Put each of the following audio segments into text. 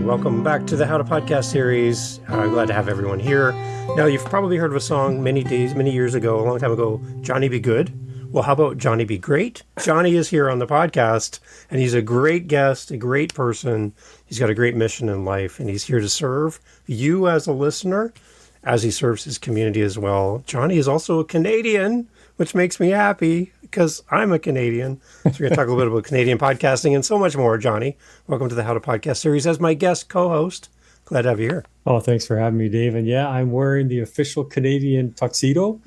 Welcome back to the How to Podcast series. Glad to have everyone here. Now, you've probably heard of a song many years ago, a long time ago, Jonnie Be Good. Well, how about Jonnie Be Great? Jonnie is here on the podcast, and he's a great guest, a great person. He's got a great mission in life, and he's here to serve you as a listener as he serves his community as well. Jonnie is also a Canadian, which makes me happy because I'm a Canadian. So we're going to talk a little bit about Canadian podcasting and so much more. Jonnie, welcome to the How to Podcast series as my guest co-host. Glad to have you here. Oh, thanks for having me, Dave. And yeah, I'm wearing the official Canadian tuxedo,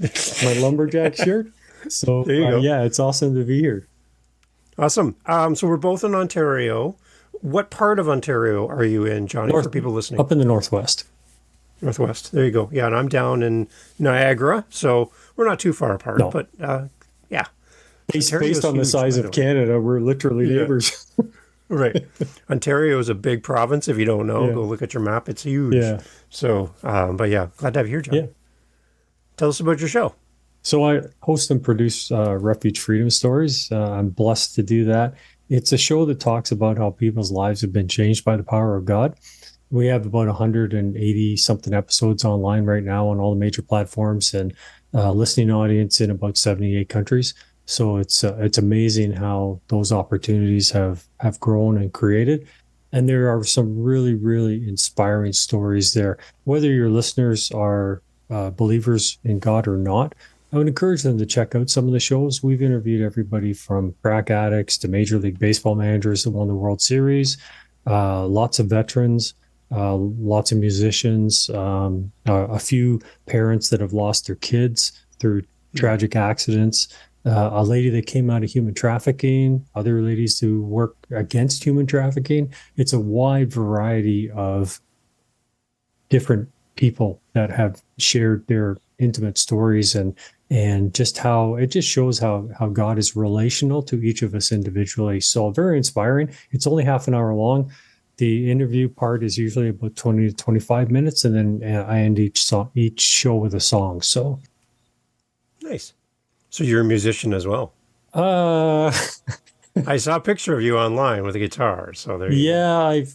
my lumberjack shirt. So there you go. Yeah, it's awesome to be here. Awesome. So we're both in Ontario. What part of Ontario are you in, Jonnie, for people listening? Up in the Northwest. Northwest. There you go. Yeah, and I'm down in Niagara, so we're not too far apart. No. But yeah. Based on the size of Canada, we're literally neighbors. Right. Ontario is a big province. If you don't know, go look at your map. It's huge. Yeah. So, but yeah, glad to have you here, John. Yeah. Tell us about your show. So I host and produce Refuge Freedom Stories. I'm blessed to do that. It's a show that talks about how people's lives have been changed by the power of God. We have about 180 something episodes online right now on all the major platforms and listening audience in about 78 countries. So it's amazing how those opportunities have grown and created. And there are some really, really inspiring stories there. Whether your listeners are believers in God or not, I would encourage them to check out some of the shows. We've interviewed everybody from crack addicts to Major League Baseball managers that won the World Series, lots of veterans, lots of musicians, a few parents that have lost their kids through tragic accidents, a lady that came out of human trafficking, other ladies who work against human trafficking. It's a wide variety of different people that have shared their intimate stories and just how it just shows how God is relational to each of us individually. So very inspiring. It's only half an hour long. The interview part is usually about 20 to 25 minutes, and then I end each show with a song. So nice. So you're a musician as well. I saw a picture of you online with a guitar. So there.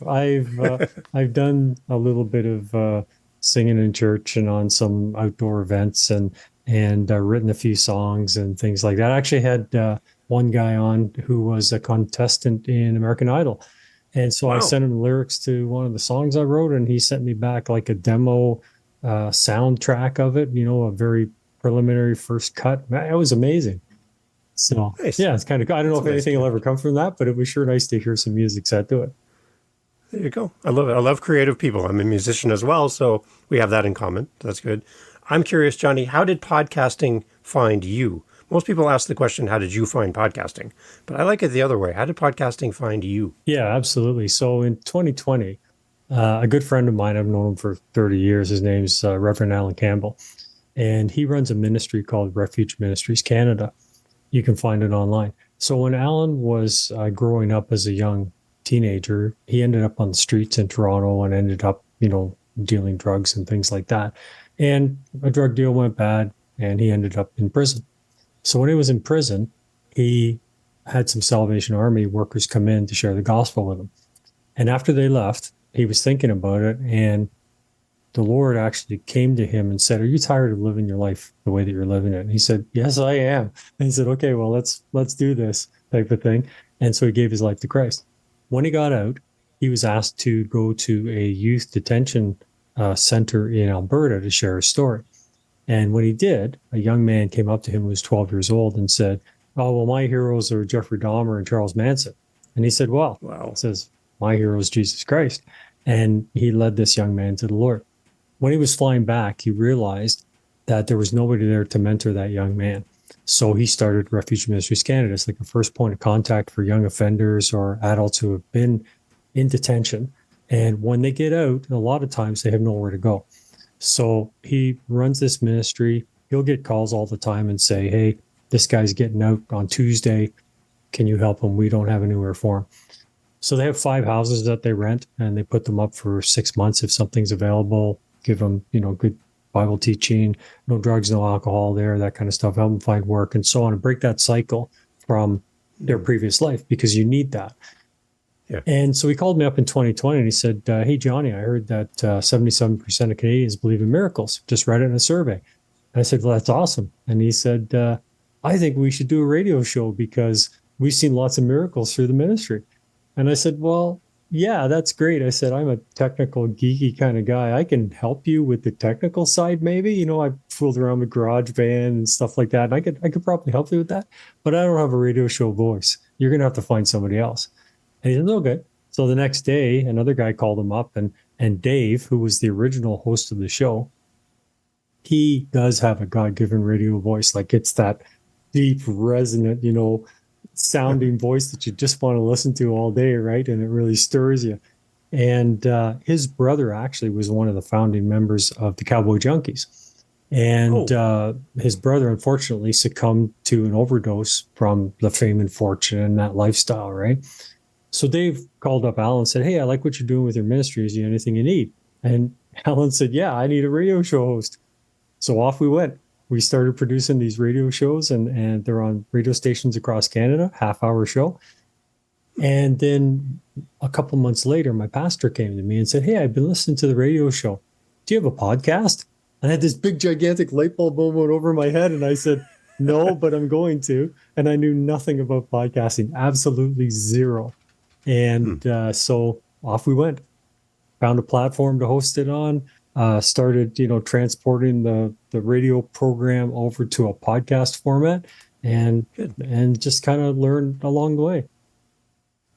I've done a little bit of singing in church and on some outdoor events and written a few songs and things like that. I actually had one guy on who was a contestant in American Idol. And so I sent him lyrics to one of the songs I wrote, and he sent me back like a demo soundtrack of it, a very preliminary first cut. It was amazing. So nice. Yeah, it's kind of, I don't know if anything will ever come from that, but it was sure nice to hear some music set to it. There you go. I love it. I love creative people. I'm a musician as well, so we have that in common. That's good. I'm curious, Jonnie, how did podcasting find you? Most people ask the question, how did you find podcasting? But I like it the other way. How did podcasting find you? Yeah, absolutely. So in 2020, a good friend of mine, I've known him for 30 years. His name's Reverend Alan Campbell. And he runs a ministry called Refuge Ministries Canada. You can find it online. So when Alan was growing up as a young teenager, he ended up on the streets in Toronto and ended up, dealing drugs and things like that. And a drug deal went bad and he ended up in prison. So when he was in prison, he had some Salvation Army workers come in to share the gospel with him. And after they left, he was thinking about it, and the Lord actually came to him and said, "Are you tired of living your life the way that you're living it?" And he said, "Yes, I am." And he said, "Okay, well, let's do this," type of thing. And so he gave his life to Christ. When he got out, he was asked to go to a youth detention center in Alberta to share his story. And when he did, a young man came up to him who was 12 years old and said, "Oh, well, my heroes are Jeffrey Dahmer and Charles Manson." And he said, "Well," he says, "my hero is Jesus Christ." And he led this young man to the Lord. When he was flying back, he realized that there was nobody there to mentor that young man. So he started Refuge Ministries Canada. It's like a first point of contact for young offenders or adults who have been in detention. And when they get out, a lot of times they have nowhere to go. So he runs this ministry. He'll get calls all the time and say, "Hey, this guy's getting out on Tuesday. Can you help him? We don't have anywhere for him." So they have 5 houses that they rent, and they put them up for 6 months if something's available. Give them, good Bible teaching, no drugs, no alcohol there, that kind of stuff. Help them find work and so on, and break that cycle from their previous life, because you need that. And so he called me up in 2020 and he said, hey, Jonnie, I heard that 77% of Canadians believe in miracles. Just read it in a survey. And I said, well, that's awesome. And he said, I think we should do a radio show because we've seen lots of miracles through the ministry. And I said, well, yeah, that's great. I said, I'm a technical, geeky kind of guy. I can help you with the technical side, maybe. You know, I fooled around with GarageBand and stuff like that. And I could probably help you with that. But I don't have a radio show voice. You're going to have to find somebody else. And he said, okay. So the next day, another guy called him up, and Dave, who was the original host of the show, he does have a God-given radio voice. Like, it's that deep, resonant, you know, sounding voice that you just want to listen to all day, right? And it really stirs you. And his brother actually was one of the founding members of the Cowboy Junkies. And his brother, unfortunately, succumbed to an overdose from the fame and fortune and that lifestyle, right? So Dave called up Alan and said, hey, I like what you're doing with your ministry. Is there anything you need? And Alan said, yeah, I need a radio show host. So off we went. We started producing these radio shows, and they're on radio stations across Canada, half-hour show. And then a couple months later, my pastor came to me and said, hey, I've been listening to the radio show. Do you have a podcast? And I had this big, gigantic light bulb moment over my head. And I said, no, but I'm going to. And I knew nothing about podcasting, absolutely zero. And so off we went, found a platform to host it on, started, you know, transporting the radio program over to a podcast format, and just kind of learned along the way.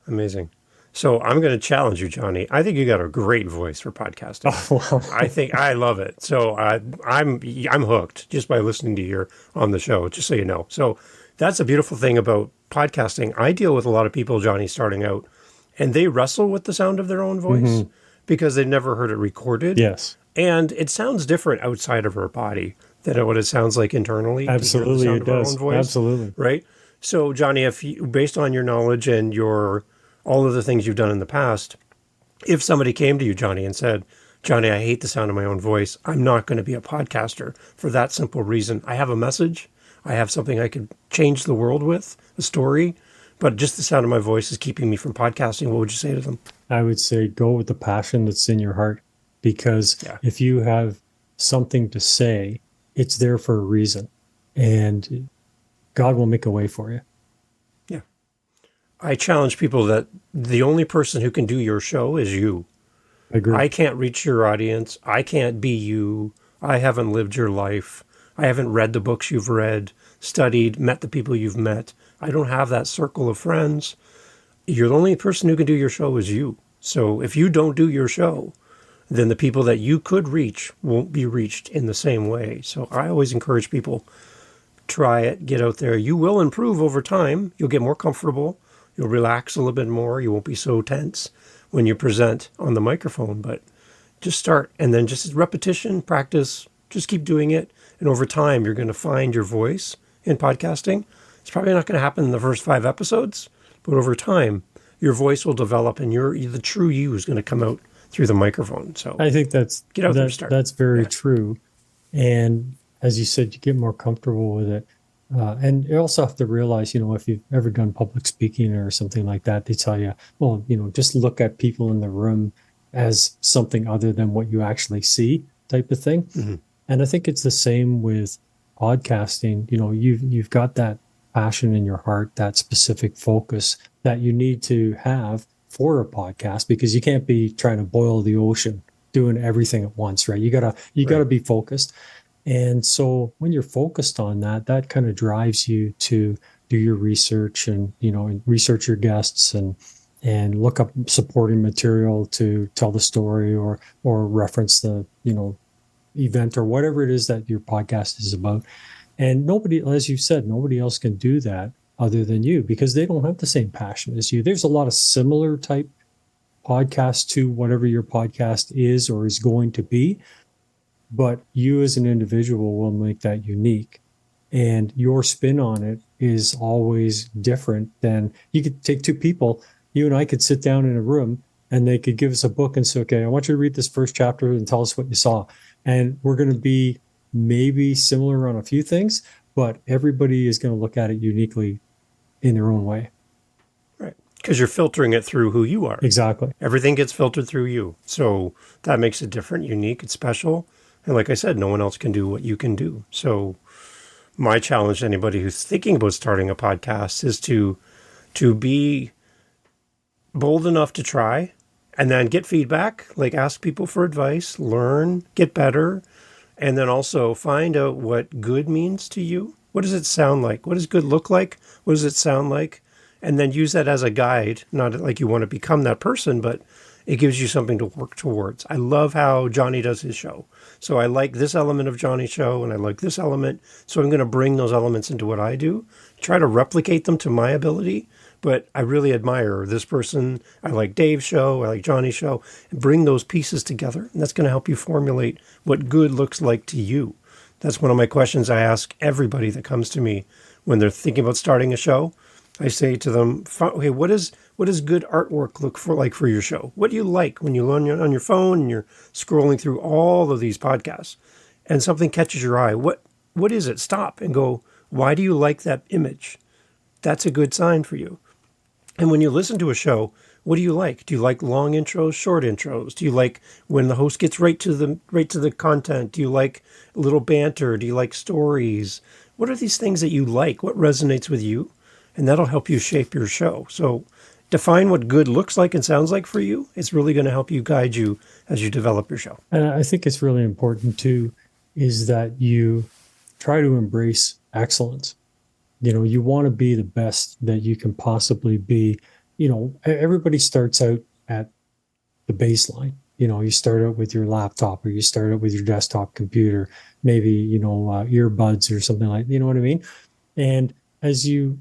Amazing. So I'm going to challenge you, Jonnie. I think you got a great voice for podcasting. Oh, wow. I think I love it. So I'm hooked just by listening to you on the show, just so you know. So that's a beautiful thing about podcasting. I deal with a lot of people, Jonnie, starting out, and they wrestle with the sound of their own voice because they've never heard it recorded. Yes. And it sounds different outside of our body than what it sounds like internally. Absolutely, it does. Absolutely. Right? So, Jonnie, if you, based on your knowledge and all of the things you've done in the past, if somebody came to you, Jonnie, and said, Jonnie, I hate the sound of my own voice. I'm not going to be a podcaster for that simple reason. I have a message. I have something I could change the world with, a story, but just the sound of my voice is keeping me from podcasting. What would you say to them? I would say go with the passion that's in your heart, because if you have something to say, it's there for a reason, and God will make a way for you. Yeah. I challenge people that the only person who can do your show is you. I agree. I can't reach your audience. I can't be you. I haven't lived your life. I haven't read the books you've read, studied, met the people you've met. I don't have that circle of friends. You're the only person who can do your show is you. So if you don't do your show, then the people that you could reach won't be reached in the same way. So I always encourage people, try it, get out there. You will improve over time. You'll get more comfortable. You'll relax a little bit more. You won't be so tense when you present on the microphone, but just start, and then just repetition, practice, just keep doing it. And over time, you're going to find your voice in podcasting. It's probably not going to happen in the first 5 episodes, but over time, your voice will develop, and the true you is going to come out through the microphone. So I think that's get out there and start. That's very true. And as you said, you get more comfortable with it. And you also have to realize, if you've ever done public speaking or something like that, they tell you, well, just look at people in the room as something other than what you actually see, type of thing. Mm-hmm. And I think it's the same with podcasting. You've got that passion in your heart, that specific focus that you need to have for a podcast, because you can't be trying to boil the ocean, doing everything at once, right? You gotta be focused. And so when you're focused on that kind of drives you to do your research and research your guests and look up supporting material to tell the story or reference the event or whatever it is that your podcast is about. And nobody, as you said, nobody else can do that other than you, because they don't have the same passion as you. There's a lot of similar type podcasts to whatever your podcast is or is going to be, but you as an individual will make that unique. And your spin on it is always different than, you could take two people, you and I could sit down in a room and they could give us a book and say, okay, I want you to read this first chapter and tell us what you saw. And we're going to be maybe similar on a few things, but everybody is going to look at it uniquely in their own way. Right. Because you're filtering it through who you are. Exactly. Everything gets filtered through you. So that makes it different, unique, it's special. And like I said, no one else can do what you can do. So my challenge to anybody who's thinking about starting a podcast is to be bold enough to try and then get feedback, like ask people for advice, learn, get better, and then also find out what good means to you. What does it sound like? What does good look like? What does it sound like? And then use that as a guide, not like you want to become that person, but it gives you something to work towards. I love how Jonnie does his show. So I like this element of Jonnie's show and I like this element. So I'm going to bring those elements into what I do, try to replicate them to my ability. But I really admire this person. I like Dave's show. I like Jonnie's show. And bring those pieces together. And that's going to help you formulate what good looks like to you. That's one of my questions I ask everybody that comes to me when they're thinking about starting a show. I say to them, okay, what does good artwork look like for your show? What do you like when you on your phone and you're scrolling through all of these podcasts and something catches your eye? What is it? Stop and go, why do you like that image? That's a good sign for you. And when you listen to a show, what do you like? Do you like long intros, short intros? Do you like when the host gets right to the content? Do you like a little banter? Do you like stories? What are these things that you like? What resonates with you? And that'll help you shape your show. So define what good looks like and sounds like for you. It's really going to help you guide you as you develop your show. And I think it's really important too, is that you try to embrace excellence. You want to be the best that you can possibly be. Everybody starts out at the baseline. You start out with your laptop or you start out with your desktop computer, maybe, earbuds or something like, you know what I mean? And as you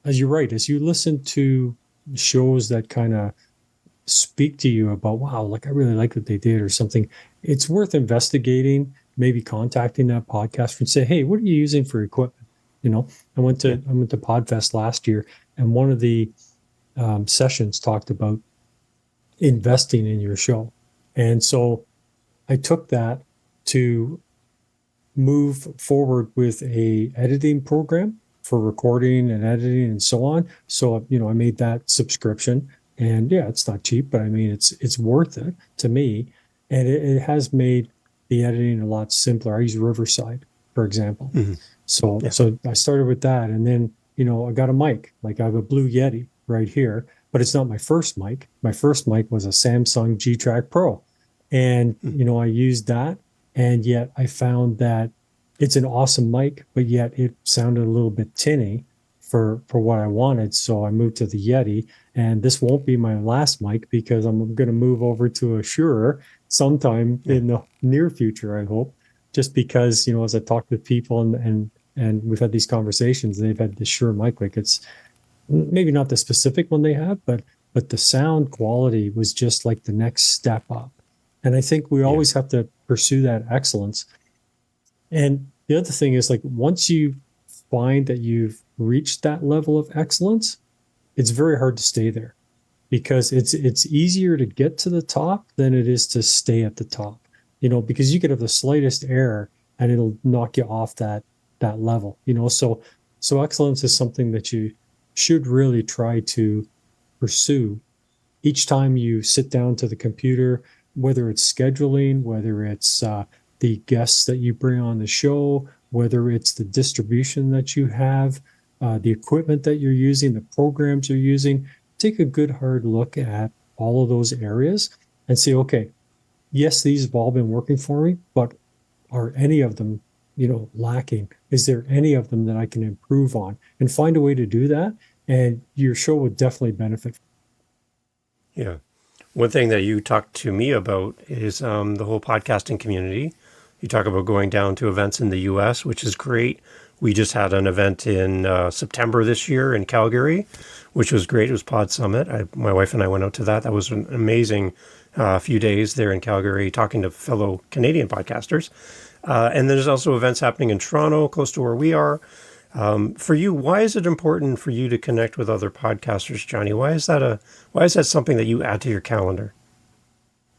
listen to shows that kind of speak to you about, wow, like I really like what they did or something, it's worth investigating, maybe contacting that podcaster and say, hey, what are you using for equipment? I went to PodFest last year, and one of the sessions talked about investing in your show. And so I took that to move forward with a editing program for recording and editing and so on. So, I made that subscription, and yeah, it's not cheap, but I mean, it's worth it to me. And it has made the editing a lot simpler. I use Riverside, for example. Mm-hmm. So I started with that, and then, I got a mic. Like I have a Blue Yeti right here, but it's not my first mic. My first mic was a Samsung G-Track Pro. And, I used that, and yet I found that it's an awesome mic, but yet it sounded a little bit tinny for what I wanted. So I moved to the Yeti, and this won't be my last mic because I'm going to move over to a Shure sometime in the near future, I hope, just because, as I talk with people and we've had these conversations, they've had the Shure mic, like it's maybe not the specific one they have, but the sound quality was just like the next step up. And I think we always have to pursue that excellence. And the other thing is, like, once you find that you've reached that level of excellence, it's very hard to stay there because it's easier to get to the top than it is to stay at the top, because you could have the slightest error and it'll knock you off that level, so excellence is something that you should really try to pursue each time you sit down to the computer, whether it's scheduling, whether it's the guests that you bring on the show, whether it's the distribution that you have, the equipment that you're using, the programs you're using. Take a good hard look at all of those areas and say, okay, yes, these have all been working for me, but are any of them, lacking? Is there any of them that I can improve on? And find a way to do that, and your show would definitely benefit. Yeah. One thing that you talked to me about is the whole podcasting community. You talk about going down to events in the U.S., which is great. We just had an event in September this year in Calgary, which was great. It was Pod Summit. My wife and I went out to that. That was an amazing few days there in Calgary, talking to fellow Canadian podcasters. And there's also events happening in Toronto, close to where we are. For you, why is it important for you to connect with other podcasters, Jonnie? Why is that something that you add to your calendar?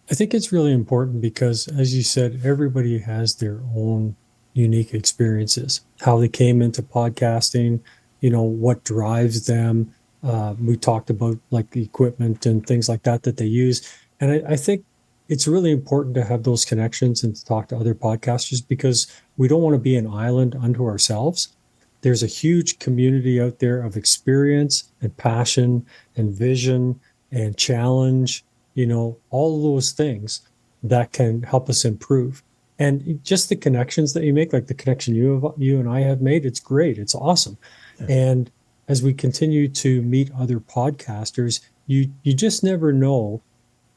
I think it's really important because, as you said, everybody has their own unique experiences, how they came into podcasting, what drives them, We talked about like the equipment and things like that they use. And I think it's really important to have those connections and to talk to other podcasters, because we don't want to be an island unto ourselves. There's a huge community out there of experience and passion and vision and challenge, all those things that can help us improve. And just the connections that you make, like the connection you and I have made, it's great. It's awesome. Yeah. And as we continue to meet other podcasters, you just never know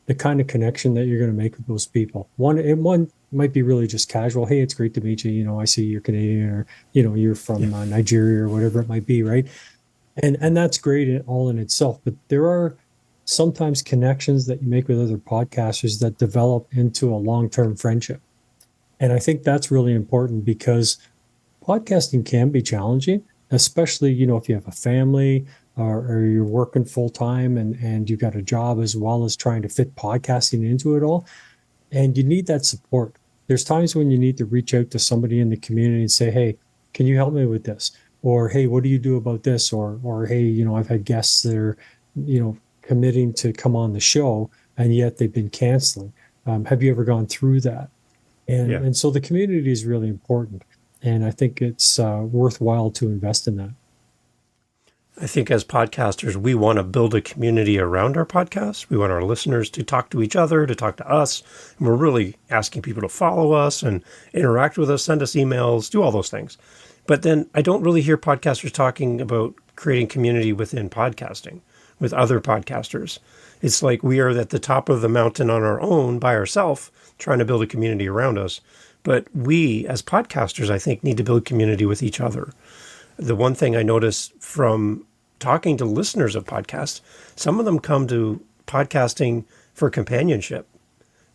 the kind of connection that you're going to make with those people. One might be really just casual. Hey, it's great to meet you. I see you're Canadian, or you're from Nigeria, or whatever it might be, right? And that's great all in itself. But there are sometimes connections that you make with other podcasters that develop into a long-term friendship. And I think that's really important, because podcasting can be challenging, especially, if you have a family, or you're working full time, and you've got a job as well as trying to fit podcasting into it all. And you need that support. There's times when you need to reach out to somebody in the community and say, hey, can you help me with this? Or, hey, what do you do about this? Or hey, I've had guests that are, committing to come on the show, and yet they've been canceling. Have you ever gone through that? And so the community is really important. And I think it's worthwhile to invest in that. I think as podcasters, we want to build a community around our podcast. We want our listeners to talk to each other, to talk to us. And we're really asking people to follow us and interact with us, send us emails, do all those things. But then I don't really hear podcasters talking about creating community within podcasting with other podcasters. It's like we are at the top of the mountain on our own by ourselves, trying to build a community around us. But we, as podcasters, I think, need to build community with each other. The one thing I notice from talking to listeners of podcasts, some of them come to podcasting for companionship.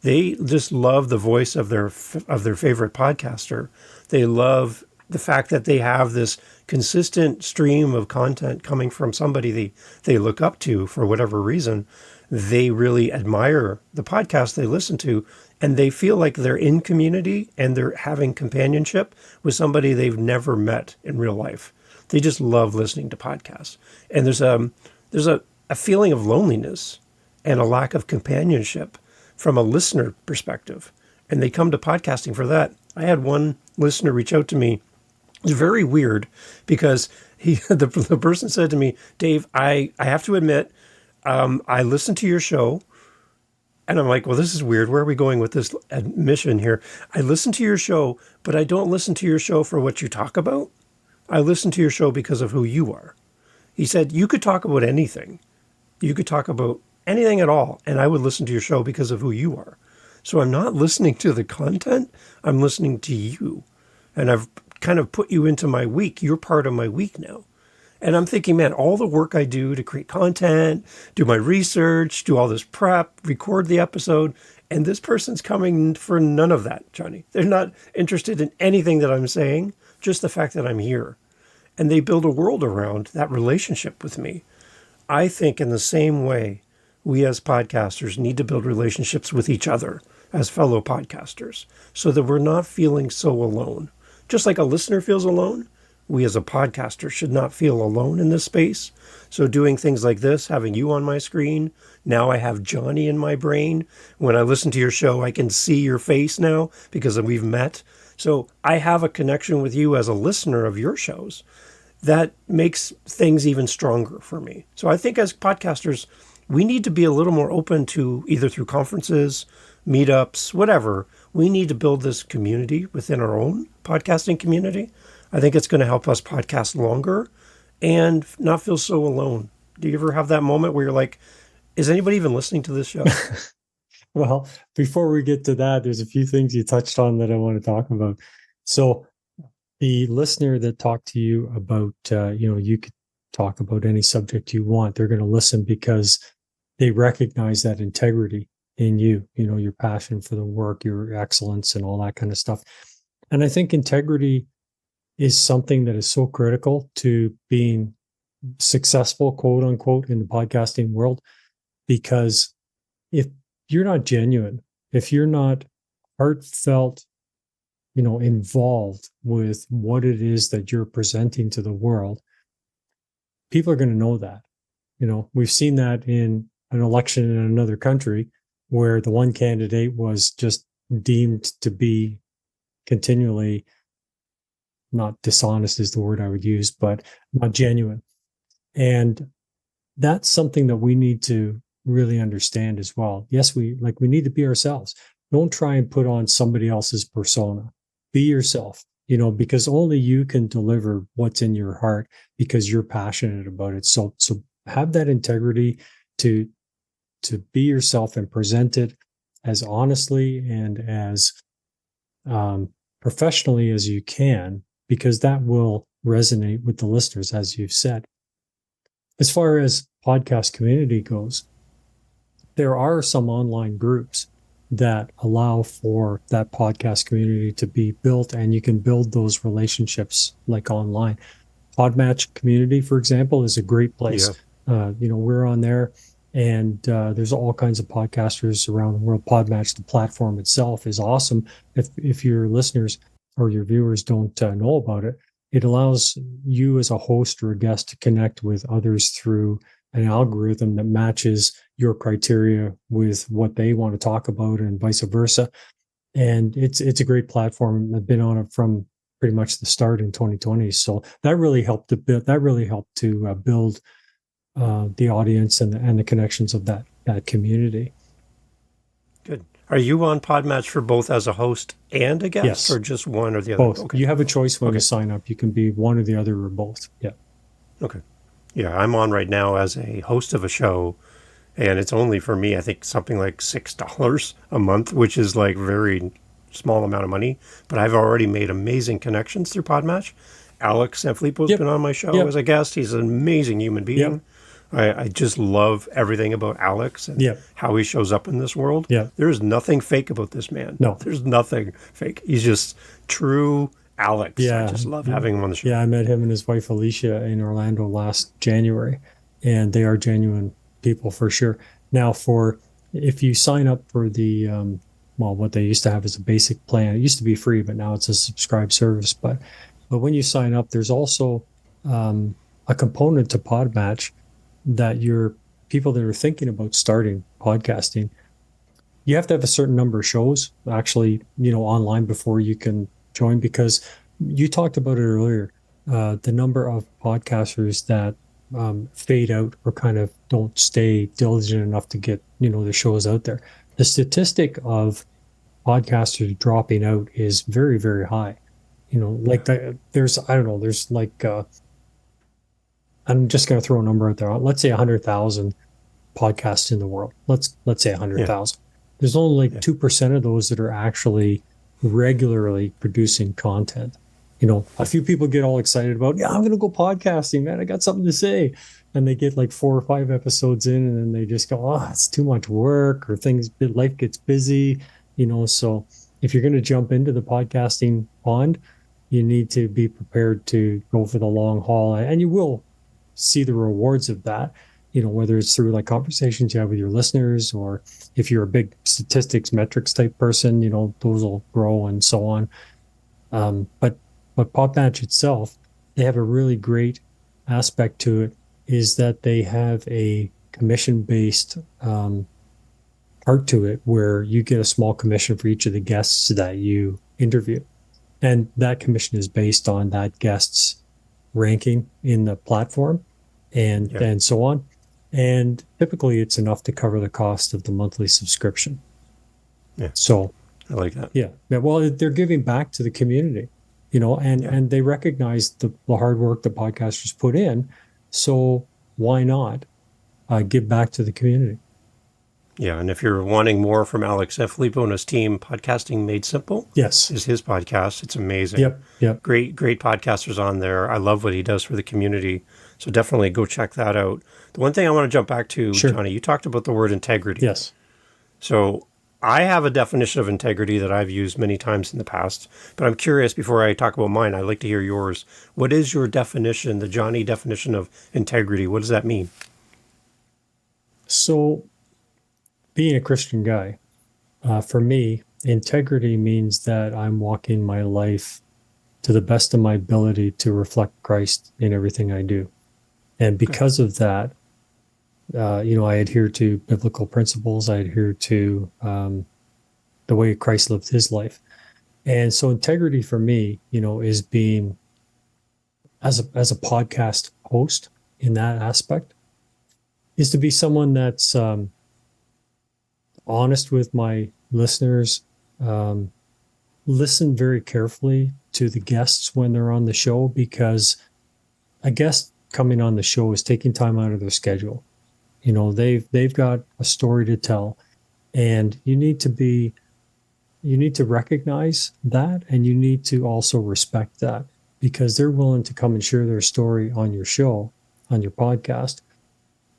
They just love the voice of their favorite podcaster. They love the fact that they have this consistent stream of content coming from somebody they look up to for whatever reason. They really admire the podcast they listen to, and they feel like they're in community and they're having companionship with somebody they've never met in real life. They just love listening to podcasts. And there's a feeling of loneliness and a lack of companionship from a listener perspective. And they come to podcasting for that. I had one listener reach out to me. It's very weird, because the person said to me, Dave, I have to admit, I listened to your show. And I'm like, well, this is weird. Where are we going with this admission here? I listen to your show, but I don't listen to your show for what you talk about. I listen to your show because of who you are. He said, you could talk about anything. You could talk about anything at all, and I would listen to your show because of who you are. So I'm not listening to the content. I'm listening to you. And I've kind of put you into my week. You're part of my week now. And I'm thinking, man, all the work I do to create content, do my research, do all this prep, record the episode, and this person's coming for none of that, Jonnie. They're not interested in anything that I'm saying, just the fact that I'm here. And they build a world around that relationship with me. I think in the same way, we as podcasters need to build relationships with each other as fellow podcasters, so that we're not feeling so alone. Just like a listener feels alone, we as a podcaster should not feel alone in this space. So doing things like this, having you on my screen, now I have Jonnie in my brain. When I listen to your show, I can see your face now because we've met. So I have a connection with you as a listener of your shows that makes things even stronger for me. So I think as podcasters, we need to be a little more open to, either through conferences, meetups, whatever. We need to build this community within our own podcasting community. I think it's going to help us podcast longer and not feel so alone. Do you ever have that moment where you're like, is anybody even listening to this show? Well, before we get to that, there's a few things you touched on that I want to talk about. So the listener that talked to you about, you could talk about any subject you want. They're going to listen because they recognize that integrity in you, your passion for the work, your excellence, and all that kind of stuff. And I think integrity is something that is so critical to being successful, quote unquote, in the podcasting world, because if you're not genuine, if you're not heartfelt, involved with what it is that you're presenting to the world, people are going to know that. We've seen that in an election in another country where the one candidate was just deemed to be continually, not dishonest is the word I would use, but not genuine. And that's something that we need to really understand as well. Yes, we need to be ourselves. Don't try and put on somebody else's persona. Be yourself, because only you can deliver what's in your heart because you're passionate about it. So have that integrity to be yourself and present it as honestly and as professionally as you can, because that will resonate with the listeners, as you've said. As far as podcast community goes, there are some online groups that allow for that podcast community to be built, and you can build those relationships like online. PodMatch community, for example, is a great place. Yeah. We're on there, and there's all kinds of podcasters around the world. PodMatch, the platform itself, is awesome. If your listeners or your viewers don't know about it, it allows you as a host or a guest to connect with others through an algorithm that matches your criteria with what they want to talk about, and vice versa. And it's a great platform. I've been on it from pretty much the start in 2020. So that really helped to build. Build the audience and the connections of that community. Good. Are you on PodMatch for both as a host and a guest, yes, or just one or the other? Both. Okay. You have a choice when you sign up. You can be one or the other or both. Yeah. Okay. Yeah, I'm on right now as a host of a show, and it's only for me, I think, something like $6 a month, which is like very small amount of money. But I've already made amazing connections through PodMatch. Alex Sanfilippo's been on my show as a guest. He's an amazing human being. Yep. I just love everything about Alex and how he shows up in this world. Yeah. There's nothing fake about this man. No. There's nothing fake. He's just true Alex. Yeah. I just love having him on the show. Yeah, I met him and his wife Alicia in Orlando last January, and they are genuine people for sure. Now, if you sign up for the what they used to have is a basic plan. It used to be free, but now it's a subscribed service. But when you sign up, there's also a component to PodMatch that your people that are thinking about starting podcasting, you have to have a certain number of shows actually, online before you can join, because you talked about it earlier, the number of podcasters that fade out or kind of don't stay diligent enough to get, the shows out there. The statistic of podcasters dropping out is very, very high. There's like, I'm just going to throw a number out there. Let's say 100,000 podcasts in the world. Let's say 100,000. Yeah. There's only like 2% of those that are actually regularly producing content. A few people get all excited about, I'm going to go podcasting, man. I got something to say. And they get like 4 or 5 episodes in, and then they just go, it's too much work, or life gets busy, So if you're going to jump into the podcasting pond, you need to be prepared to go for the long haul, and you will see the rewards of that, whether it's through like conversations you have with your listeners, or if you're a big statistics metrics type person, those will grow and so on. But PodMatch itself, they have a really great aspect to it, is that they have a commission-based part to it, where you get a small commission for each of the guests that you interview. And that commission is based on that guest's ranking in the platform and so on. And typically it's enough to cover the cost of the monthly subscription. Yeah. So I like that. Yeah. Well, they're giving back to the community, and they recognize the hard work that podcasters put in. So why not give back to the community? Yeah, and if you're wanting more from Alex Sanfilippo and his team, Podcasting Made Simple is his podcast. It's amazing. Yep. Great podcasters on there. I love what he does for the community. So definitely go check that out. The one thing I want to jump back to, Jonnie, you talked about the word integrity. Yes. So I have a definition of integrity that I've used many times in the past, but I'm curious, before I talk about mine, I'd like to hear yours. What is your definition, the Jonnie definition of integrity? What does that mean? So, being a Christian guy, for me, integrity means that I'm walking my life to the best of my ability to reflect Christ in everything I do. And because of that, I adhere to biblical principles. I adhere to the way Christ lived his life. And so integrity for me, is being as a podcast host in that aspect, is to be someone that's honest with my listeners, listen very carefully to the guests when they're on the show, because a guest coming on the show is taking time out of their schedule. They've got a story to tell, and you need to recognize that, and you need to also respect that, because they're willing to come and share their story on your show, on your podcast,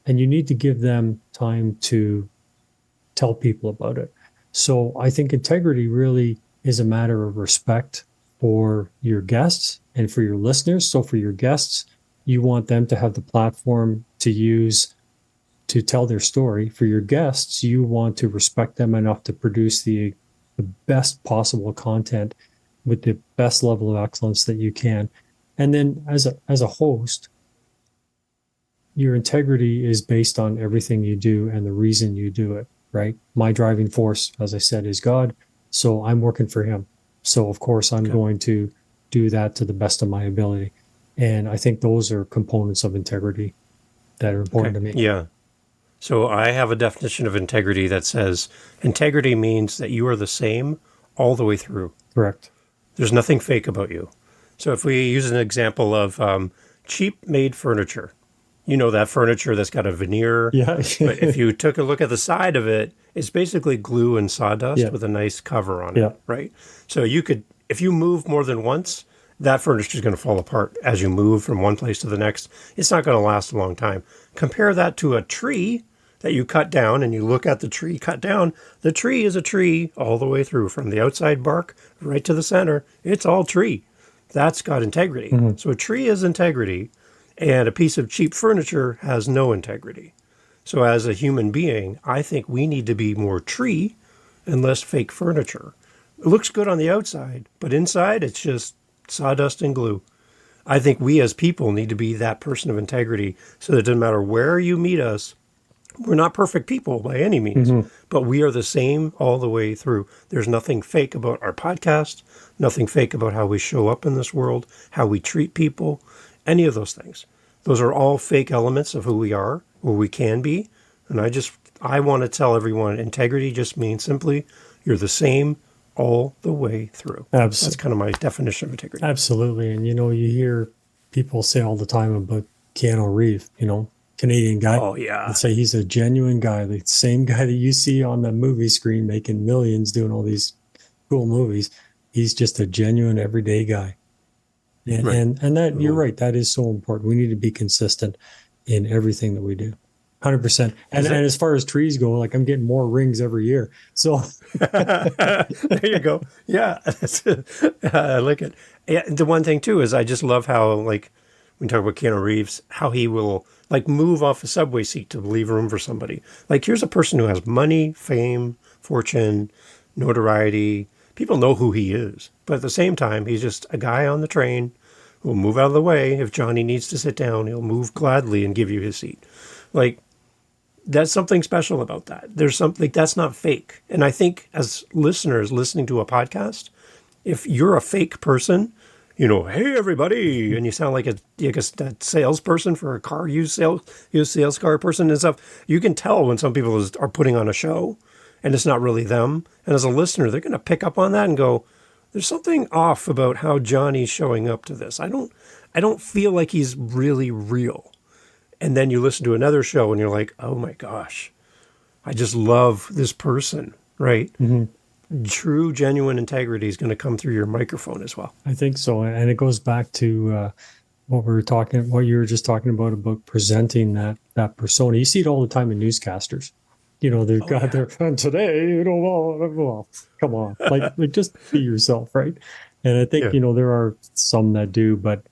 and you need to give them time to tell people about it. So I think integrity really is a matter of respect for your guests and for your listeners. So for your guests, you want them to have the platform to use to tell their story. For your guests, you want to respect them enough to produce the best possible content with the best level of excellence that you can. And then as a host, your integrity is based on everything you do and the reason you do it, right? My driving force, as I said, is God. So I'm working for him. So of course I'm going to do that to the best of my ability. And I think those are components of integrity that are important to me. Yeah. So I have a definition of integrity that says integrity means that you are the same all the way through. Correct. There's nothing fake about you. So if we use an example of cheap made furniture, that furniture that's got a veneer. Yeah. But if you took a look at the side of it, it's basically glue and sawdust with a nice cover on it, right? So if you move more than once, that furniture is going to fall apart as you move from one place to the next. It's not going to last a long time. Compare that to a tree that you cut down, and you look at the tree cut down. The tree is a tree all the way through, from the outside bark right to the center. It's all tree. That's got integrity. Mm-hmm. So a tree is integrity, and a piece of cheap furniture has no integrity. So as a human being, I think we need to be more tree and less fake furniture. It looks good on the outside, but inside it's just sawdust and glue. I think we as people need to be that person of integrity, so that it doesn't matter where you meet us. We're not perfect people by any means, but we are the same all the way through. There's nothing fake about our podcast, nothing fake about how we show up in this world, how we treat people, any of those things. Those are all fake elements of who we are, or we can be. And I want to tell everyone, integrity just means simply you're the same all the way through. Absolutely. That's kind of my definition of integrity. Absolutely. And, you hear people say all the time about Keanu Reeves, Canadian guy. Oh, yeah. I'd say he's a genuine guy, the same guy that you see on the movie screen making millions doing all these cool movies. He's just a genuine everyday guy. And, right. and that you're right. That is so important. We need to be consistent in everything that we do. 100%. And as far as trees go, I'm getting more rings every year. So there you go. Yeah. I like it. Yeah, the one thing too is I just love how, when we talk about Keanu Reeves, how he will move off a subway seat to leave room for somebody. Here's a person who has money, fame, fortune, notoriety. People know who he is. But at the same time, he's just a guy on the train who will move out of the way. If Jonnie needs to sit down, he'll move gladly and give you his seat. That's something special about that. There's something that's not fake. And I think as listeners listening to a podcast, if you're a fake person, hey, everybody, and you sound like a salesperson for a car, used sales car person and stuff, you can tell when some people are putting on a show and it's not really them. And as a listener, they're going to pick up on that and go, there's something off about how Jonnie's showing up to this. I don't feel like he's really real. And then you listen to another show and you're like, oh my gosh, I just love this person, right? Mm-hmm. True, genuine integrity is going to come through your microphone as well. I think so. And it goes back to what you were just talking about presenting that persona. You see it all the time in newscasters. They've got their today, well, come on, just be yourself, right? And I think, there are some that do, but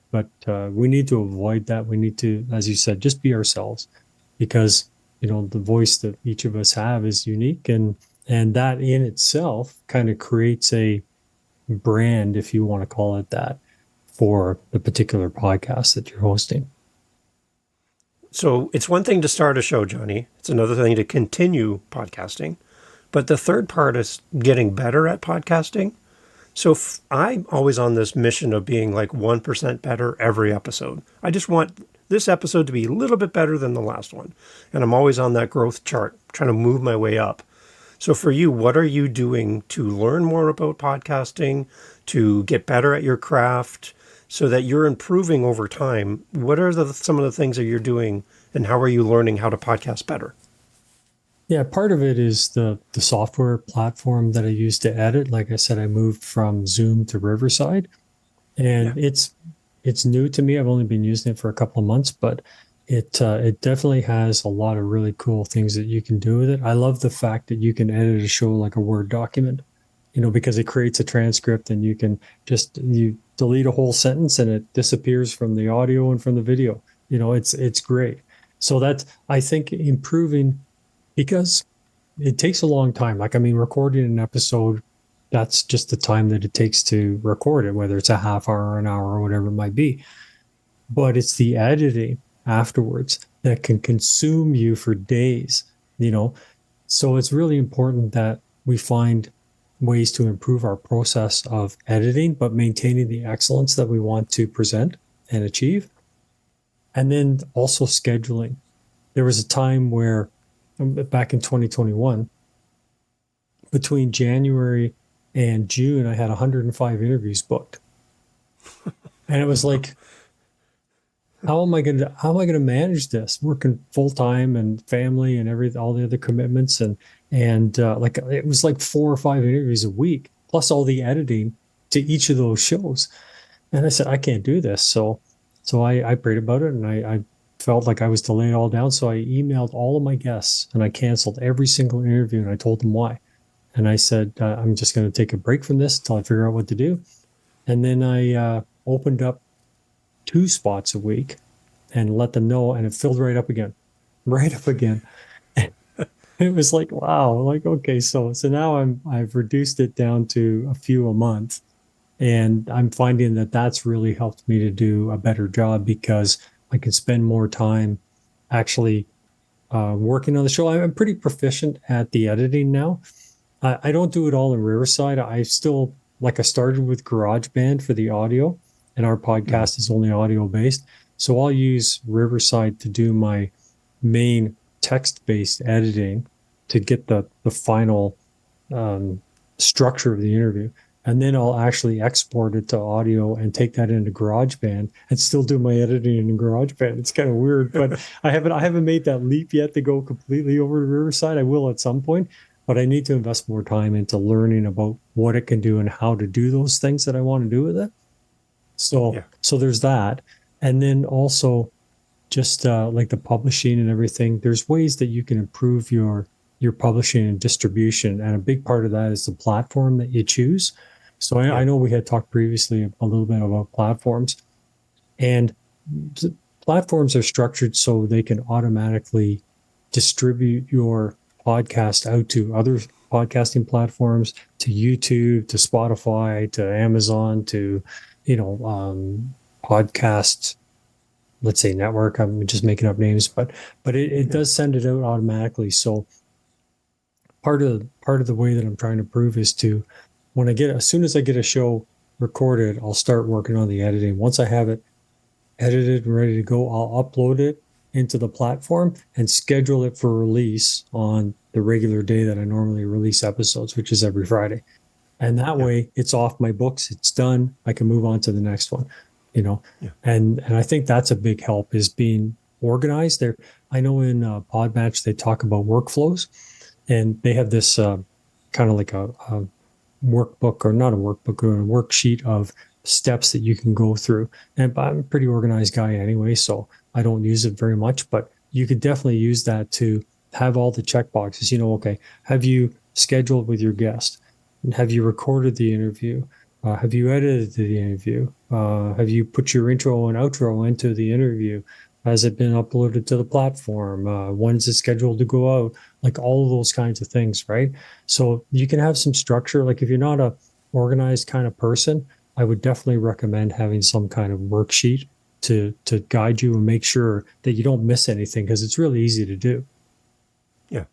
we need to avoid that. We need to, as you said, just be ourselves, because, the voice that each of us have is unique, and that in itself kind of creates a brand, if you want to call it that, for the particular podcast that you're hosting. So it's one thing to start a show, Jonnie. It's another thing to continue podcasting. But the third part is getting better at podcasting. So I'm always on this mission of being like 1% better every episode. I just want this episode to be a little bit better than the last one. And I'm always on that growth chart, trying to move my way up. So for you, what are you doing to learn more about podcasting, to get better at your craft so that you're improving over time? What are some of the things that you're doing and how are you learning how to podcast better? Yeah, part of it is the software platform that I use to edit. Like I said, I moved from Zoom to Riverside, and it's new to me. I've only been using it for a couple of months, but it definitely has a lot of really cool things that you can do with it. I love the fact that you can edit a show like a Word document, because it creates a transcript and you delete a whole sentence and it disappears from the audio and from the video. It's great. So that's, I think, improving, because it takes a long time. Like, I mean, recording an episode, that's just the time that it takes to record it, whether it's a half hour or an hour or whatever it might be. But it's the editing afterwards that can consume you for days, So it's really important that we find ways to improve our process of editing, but maintaining the excellence that we want to present and achieve. And then also scheduling. There was a time where, back in 2021, between January and June, I had 105 interviews booked. And it was like, how am I going to manage this, working full time and family and all the other commitments, and like it was like 4 or 5 interviews a week plus all the editing to each of those shows. And I said, I can't do this. So I prayed about it, and I felt like I was to lay it all down. So I emailed all of my guests and I canceled every single interview, and I told them why. And I said, I'm just going to take a break from this until I figure out what to do. And then I opened up 2 spots a week and let them know, and it filled right up again. It was like, wow, like, okay, so now I've reduced it down to a few a month, and I'm finding that that's really helped me to do a better job, because I can spend more time actually working on the show. I'm pretty proficient at the editing now. I don't do it all in Riverside. I started with GarageBand for the audio, and our podcast is only audio based. So I'll use Riverside to do my main text-based editing to get the final structure of the interview. And then I'll actually export it to audio and take that into GarageBand and still do my editing in GarageBand. It's kind of weird, but I haven't made that leap yet to go completely over to Riverside. I will at some point, but I need to invest more time into learning about what it can do and how to do those things that I want to do with it. So there's that. And then also just like the publishing and everything, there's ways that you can improve your publishing and distribution. And a big part of that is the platform that you choose. So I know we had talked previously a little bit about platforms, and platforms are structured so they can automatically distribute your podcast out to other podcasting platforms, to YouTube, to Spotify, to Amazon, to, podcast, let's say network. I'm just making up names, but it does send it out automatically. So part of the way that I'm trying to prove is to, as soon as I get a show recorded, I'll start working on the editing. Once I have it edited and ready to go, I'll upload it into the platform and schedule it for release on the regular day that I normally release episodes, which is every Friday. And that way it's off my books. It's done. I can move on to the next one, and I think that's a big help, is being organized there. I know in PodMatch, they talk about workflows, and they have this kind of like a workbook, or not a workbook, or a worksheet of steps that you can go through. And I'm a pretty organized guy anyway, so I don't use it very much, but you could definitely use that to have all the check boxes. Okay, have you scheduled with your guest? Have you recorded the interview? Have you edited the interview? Have you put your intro and outro into the interview? Has it been uploaded to the platform? When's it scheduled to go out? Like all of those kinds of things, right? So you can have some structure. Like if you're not a organized kind of person, I would definitely recommend having some kind of worksheet to guide you and make sure that you don't miss anything, because it's really easy to do. Yeah.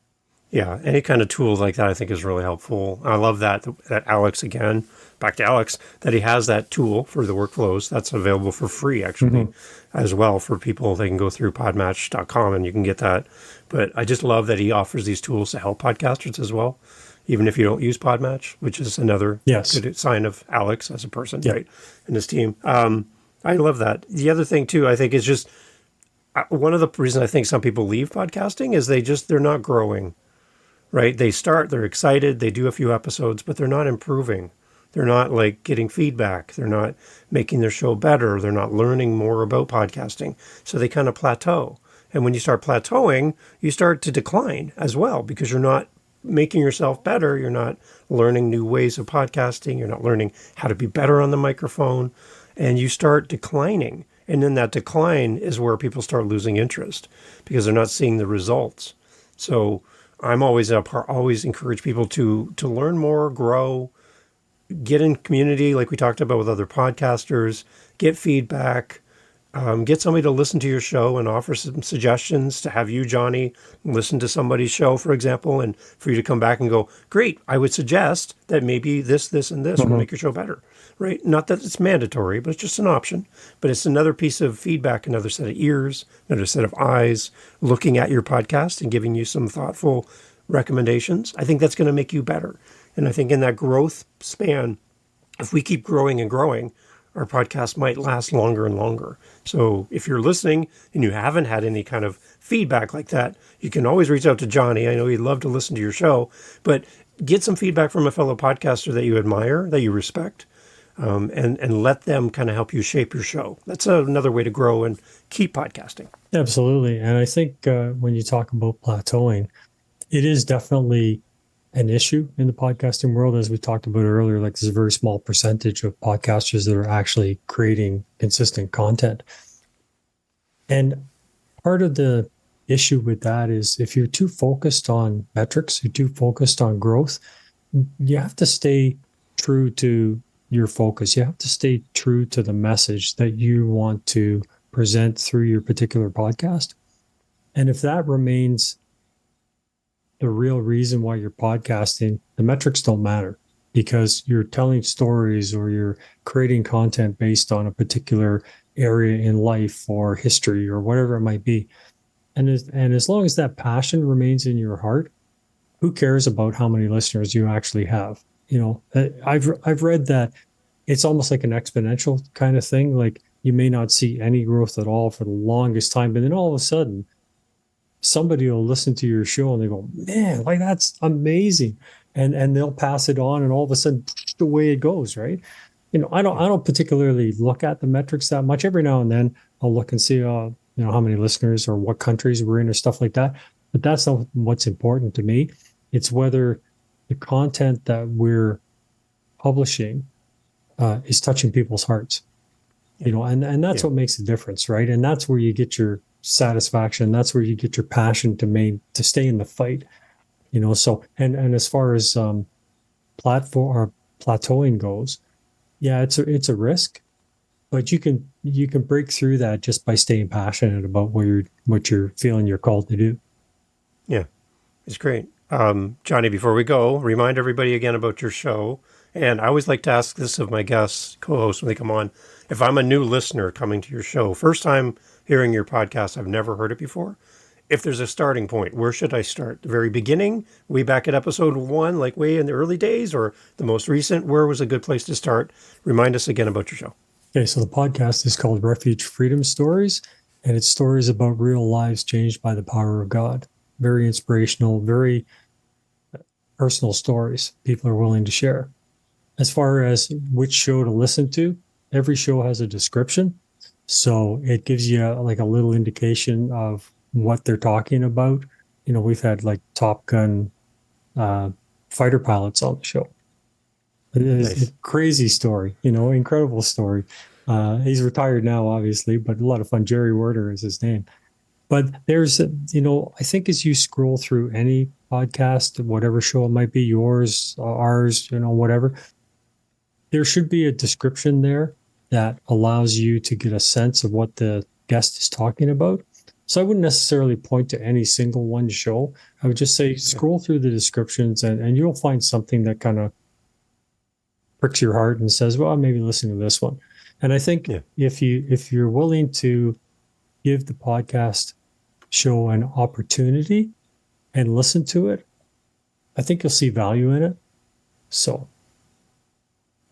Yeah. Any kind of tools like that, I think, is really helpful. I love that Alex, again, back to Alex, that he has that tool for the workflows that's available for free, actually, as well for people. They can go through podmatch.com and you can get that. But I just love that he offers these tools to help podcasters as well, even if you don't use PodMatch, which is another good sign of Alex as a person, right, and his team. I love that. The other thing, too, I think is just one of the reasons I think some people leave podcasting is they're not growing, right? They're excited, they do a few episodes, but they're not improving. They're not like getting feedback. They're not making their show better. They're not learning more about podcasting. So they kind of plateau. And when you start plateauing, you start to decline as well, because you're not making yourself better. You're not learning new ways of podcasting. You're not learning how to be better on the microphone. And you start declining. And then that decline is where people start losing interest because they're not seeing the results. So I'm always encourage people to learn more, grow, get in community like we talked about with other podcasters, get feedback, get somebody to listen to your show and offer some suggestions, to have you, Jonnie, listen to somebody's show, for example, and for you to come back and go, great, I would suggest that maybe this, and this will make your show better, right? Not that it's mandatory, but it's just an option. But it's another piece of feedback, another set of ears, another set of eyes looking at your podcast and giving you some thoughtful recommendations. I think that's going to make you better. And I think in that growth span, if we keep growing and growing, our podcast might last longer and longer. So if you're listening and you haven't had any kind of feedback like that, you can always reach out to Jonnie. I know he'd love to listen to your show, but get some feedback from a fellow podcaster that you admire, that you respect, and let them kind of help you shape your show. That's another way to grow and keep podcasting. Absolutely. And I think when you talk about plateauing, it is definitely an issue in the podcasting world. As we talked about earlier, like there's a very small percentage of podcasters that are actually creating consistent content. And part of the issue with that is if you're too focused on metrics, you're too focused on growth, you have to stay true to your focus. You have to stay true to the message that you want to present through your particular podcast. And if that remains the real reason why you're podcasting, the metrics don't matter, because you're telling stories or you're creating content based on a particular area in life or history or whatever it might be. And as long as that passion remains in your heart, who cares about how many listeners you actually have? You know, I've read that it's almost like an exponential kind of thing. Like you may not see any growth at all for the longest time, but then all of a sudden, somebody will listen to your show and they go, man, like that's amazing. And they'll pass it on, and all of a sudden the way it goes, right? You know, I don't particularly look at the metrics that much. Every now and then I'll look and see, you know, how many listeners or what countries we're in or stuff like that. But that's not what's important to me. It's whether the content that we're publishing is touching people's hearts, you know, and that's what makes the difference, right? And that's where you get your satisfaction. That's where you get your passion to stay in the fight, you know. So and as far as platform or plateauing goes, yeah, it's a risk, but you can break through that just by staying passionate about what you're feeling you're called to do. Yeah, it's great. Jonnie, before we go, remind everybody again about your show. And I always like to ask this of my guests, co-hosts, when they come on. If I'm a new listener coming to your show, first time hearing your podcast, I've never heard it before. If there's a starting point, where should I start? The very beginning, way back at episode 1, like way in the early days, or the most recent? Where was a good place to start? Remind us again about your show. Okay, so the podcast is called Refuge Freedom Stories, and it's stories about real lives changed by the power of God. Very inspirational, very personal stories people are willing to share. As far as which show to listen to, every show has a description. So it gives you like a little indication of what they're talking about. You know, we've had like Top Gun fighter pilots on the show. It's a crazy story, you know, incredible story. He's retired now, obviously, but a lot of fun. Jerry Werder is his name. But there's, you know, I think as you scroll through any podcast, whatever show it might be, yours, ours, you know, whatever, there should be a description there that allows you to get a sense of what the guest is talking about. So I wouldn't necessarily point to any single one show. I would just say scroll through the descriptions and you'll find something that kind of pricks your heart and says, well, maybe listen to this one. And I think if you're willing to give the podcast show an opportunity and listen to it, I think you'll see value in it. So.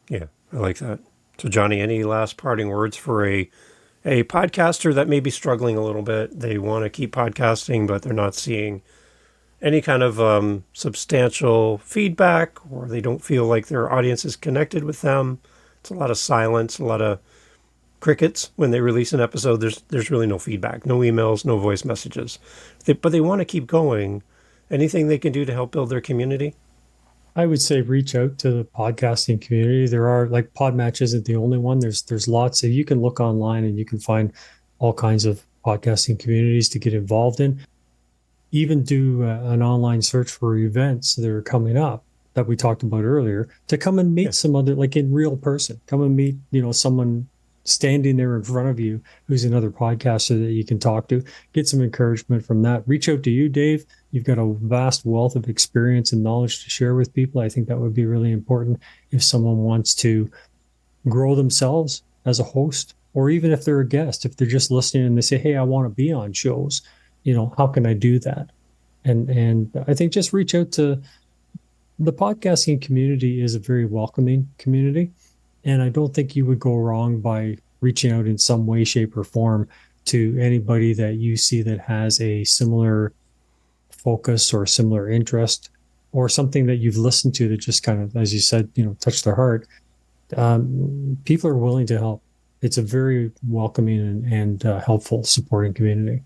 Yeah, I like that. So Jonnie, any last parting words for a podcaster that may be struggling a little bit? They want to keep podcasting, but they're not seeing any kind of substantial feedback, or they don't feel like their audience is connected with them. It's a lot of silence, a lot of crickets when they release an episode. There's really no feedback, no emails, no voice messages. But they want to keep going. Anything they can do to help build their community? I would say reach out to the podcasting community. There are, like, PodMatch isn't the only one. There's lots of, you can look online and you can find all kinds of podcasting communities to get involved in. Even do an online search for events that are coming up that we talked about earlier, to come and meet some other, like in real person, come and meet, someone standing there in front of you who's another podcaster that you can talk to, get some encouragement from that. Reach out to you, Dave. You've got a vast wealth of experience and knowledge to share with people. I think that would be really important if someone wants to grow themselves as a host, or even if they're a guest, if they're just listening and they say, hey, I want to be on shows, how can I do that? And I think just reach out to the podcasting community. Is a very welcoming community. And I don't think you would go wrong by reaching out in some way, shape, or form to anybody that you see that has a similar focus or similar interest, or something that you've listened to that just kind of, as you said, touched their heart. People are willing to help. It's a very welcoming and helpful, supporting community.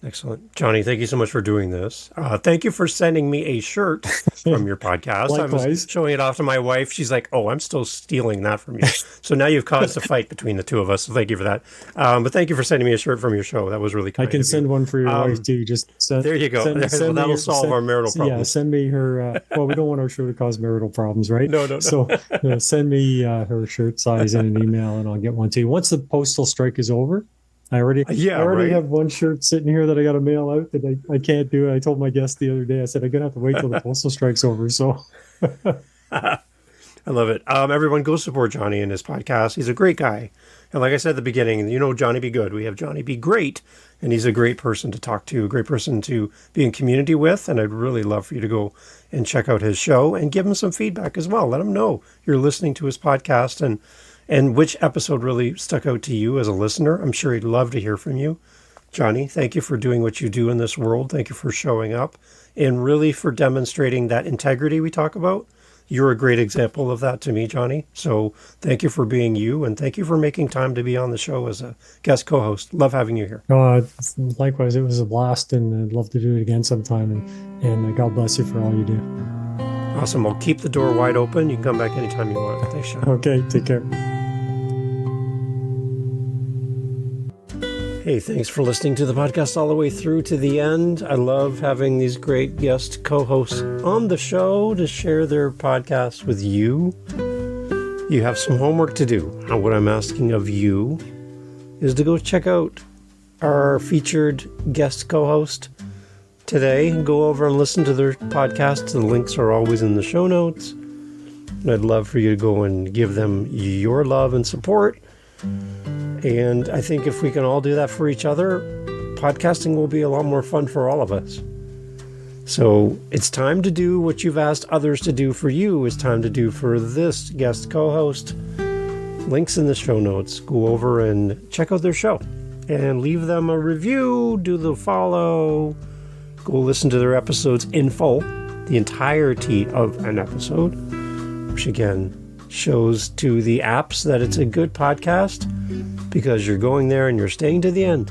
Excellent. Jonnie, thank you so much for doing this. Thank you for sending me a shirt from your podcast. Likewise. I was showing it off to my wife. She's like, oh, I'm still stealing that from you. So now you've caused a fight between the two of us. So thank you for that. But thank you for sending me a shirt from your show. That was really kind. I can send one for your wife too. Just send, there you go. That'll solve our marital problems. Yeah, send me her. Well, we don't want our show to cause marital problems, right? No. So send me her shirt size in an email, and I'll get one to you. Once the postal strike is over, I already have one shirt sitting here that I got to mail out that I can't do it. I told my guest the other day, I said, I'm going to have to wait till the postal strike's over. So I love it. Everyone go support Jonnie and his podcast. He's a great guy. And like I said at the beginning, Jonnie Be Good. We have Jonnie Be Great. And he's a great person to talk to, a great person to be in community with. And I'd really love for you to go and check out his show and give him some feedback as well. Let him know you're listening to his podcast and which episode really stuck out to you as a listener. I'm sure he'd love to hear from you. Jonnie, thank you for doing what you do in this world. Thank you for showing up and really for demonstrating that integrity we talk about. You're a great example of that to me, Jonnie. So thank you for being you, and thank you for making time to be on the show as a guest co-host. Love having you here. Likewise, it was a blast, and I'd love to do it again sometime. And God bless you for all you do. Awesome. I'll keep the door wide open. You can come back anytime you want. Thanks, Sean. Okay, take care. Hey, thanks for listening to the podcast all the way through to the end. I love having these great guest co-hosts on the show to share their podcast with you. You have some homework to do. And what I'm asking of you is to go check out our featured guest co-host today. Go over and listen to their podcast. The links are always in the show notes. And I'd love for you to go and give them your love and support. And I think if we can all do that for each other, podcasting will be a lot more fun for all of us. So it's time to do what you've asked others to do for you. It's time to do for this guest co-host. Links in the show notes. Go over and check out their show and leave them a review. Do the follow. Go listen to their episodes in full, the entirety of an episode, which again shows to the apps that it's a good podcast because you're going there and you're staying to the end.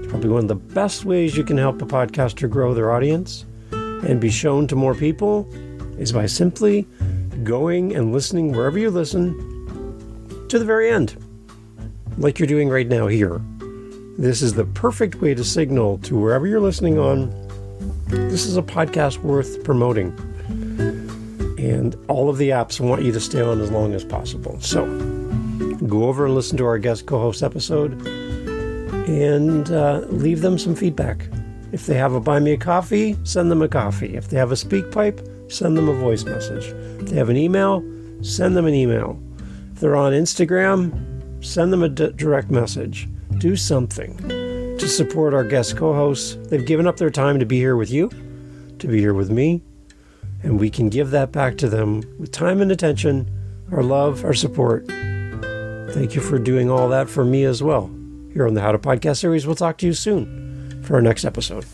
It's probably one of the best ways you can help a podcaster grow their audience and be shown to more people is by simply going and listening wherever you listen to the very end, like you're doing right now here. This is the perfect way to signal to wherever you're listening on, this is a podcast worth promoting. And all of the apps want you to stay on as long as possible. So go over and listen to our guest co-host episode and leave them some feedback. If they have a buy me a coffee, send them a coffee. If they have a speak pipe, send them a voice message. If they have an email, send them an email. If they're on Instagram, send them a direct message. Do something to support our guest co-hosts. They've given up their time to be here with you, to be here with me, and we can give that back to them with time and attention, our love, our support. Thank you for doing all that for me as well. Here on the How to Podcast series, we'll talk to you soon for our next episode.